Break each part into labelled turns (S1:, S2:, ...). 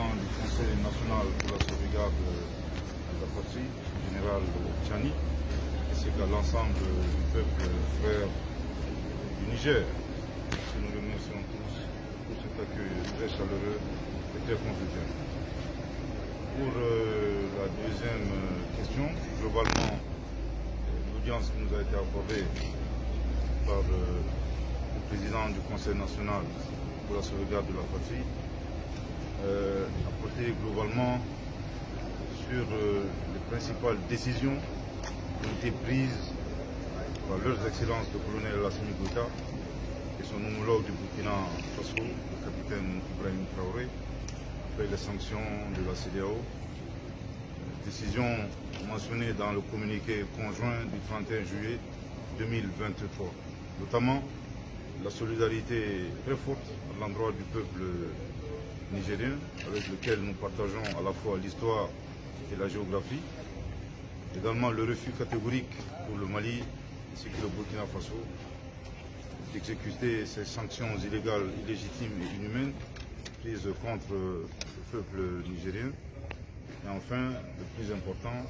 S1: président du Conseil national pour la sauvegarde de la patrie, le général Tchani, ainsi qu'à l'ensemble du peuple frère du Niger. Nous remercions tous pour cet accueil très chaleureux et très convivial. Pour la deuxième question, globalement, l'audience qui nous a été accordée par le président du Conseil national pour la sauvegarde de la patrie a porté globalement sur les principales décisions qui ont été prises par leurs excellences le colonel Assimi Goïta et son homologue du Burkina Faso, le capitaine Ibrahim Traoré, après les sanctions de la CEDEAO. Décision mentionnée dans le communiqué conjoint du 31 juillet 2023, notamment la solidarité très forte à l'endroit du peuple nigérien, avec lequel nous partageons à la fois l'histoire et la géographie. Également le refus catégorique pour le Mali ainsi que le Burkina Faso d'exécuter ces sanctions illégales, illégitimes et inhumaines prises contre le peuple nigérien. Et enfin, le plus important,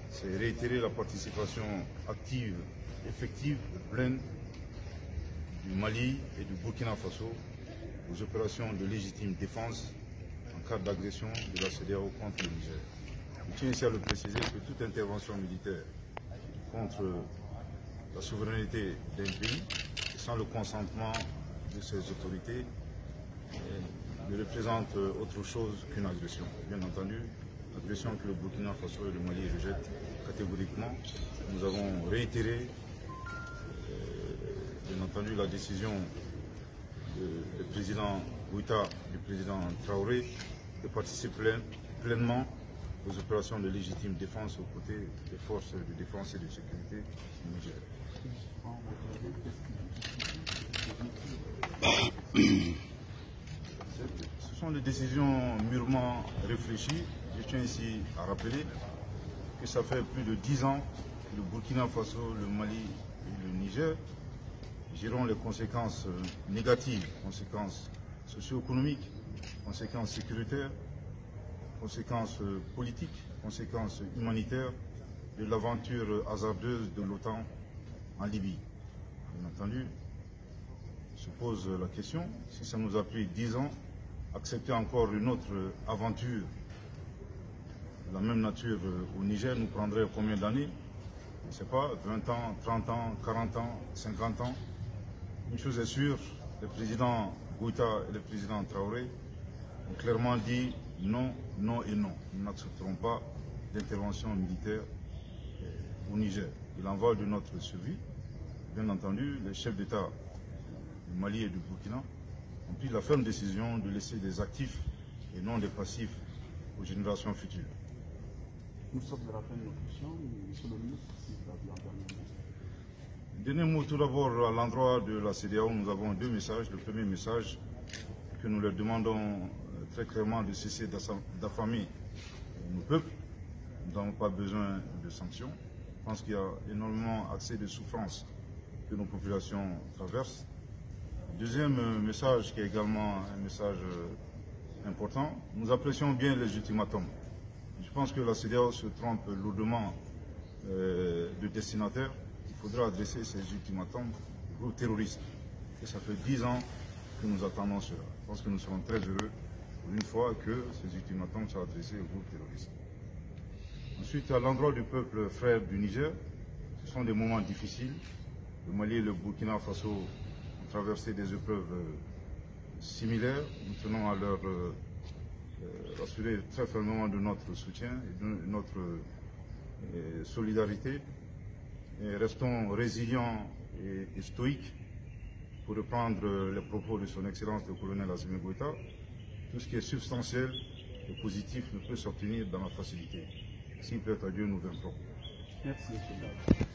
S1: c'est réitérer la participation active, effective et pleine du Mali et du Burkina Faso aux opérations de légitime défense en cas d'agression de la CEDEAO contre le Niger. Je tiens ici à le préciser que toute intervention militaire contre la souveraineté d'un pays, sans le consentement de ses autorités, ne représente autre chose qu'une agression. Bien entendu, l'agression que le Burkina Faso et le Mali rejettent catégoriquement. Nous avons réitéré, bien entendu, la décision du président Goïta et du président Traoré de participer pleinement aux opérations de légitime défense aux côtés des forces de défense et de sécurité du Niger. Ce sont des décisions mûrement réfléchies. Je tiens ici à rappeler que ça fait plus de 10 ans que le Burkina Faso, le Mali et le Niger géreront les conséquences négatives, conséquences socio-économiques, conséquences sécuritaires, conséquences politiques, conséquences humanitaires de l'aventure hasardeuse de l'OTAN en Libye. Bien entendu, se pose la question, si ça nous a pris 10 ans, accepter encore une autre aventure de la même nature au Niger nous prendrait combien d'années? Je ne sais pas, 20 ans, 30 ans, 40 ans, 50 ans. Une chose est sûre, le président Goïta et le président Traoré ont clairement dit non, non et non. Nous n'accepterons pas d'intervention militaire au Niger. Il en va de notre survie. Bien entendu, les chefs d'État du Mali et du Burkina ont pris la ferme décision de laisser des actifs et non des passifs aux générations futures.
S2: Nous sommes à la fin de notre question. Monsieur le ministre, si vous avez un dernier mot.
S1: Dernier mot tout d'abord à l'endroit de la CEDEAO, nous avons deux messages. Le premier message, que nous leur demandons très clairement de cesser d'affamer nos peuples. Nous n'avons pas besoin de sanctions. Je pense qu'il y a énormément assez de souffrances que nos populations traversent. Deuxième message, qui est également un message important, nous apprécions bien les ultimatums. Je pense que la CEDEAO se trompe lourdement de destinataire. Il faudra adresser ces ultimatums aux terroristes. Et ça fait 10 ans que nous attendons cela. Je pense que nous serons très heureux pour une fois que ces ultimatums soient adressés aux groupes terroristes. Ensuite, à l'endroit du peuple frère du Niger, ce sont des moments difficiles. Le Mali et le Burkina Faso ont traversé des épreuves similaires. Nous tenons à leur assurer très fermement de notre soutien et de notre solidarité. Et restons résilients et stoïques, pour reprendre les propos de son Excellence le colonel Assimi Goïta. Tout ce qui est substantiel et positif ne peut s'obtenir dans la facilité. S'il plaît à Dieu, nous vaincrons.
S2: Merci, M.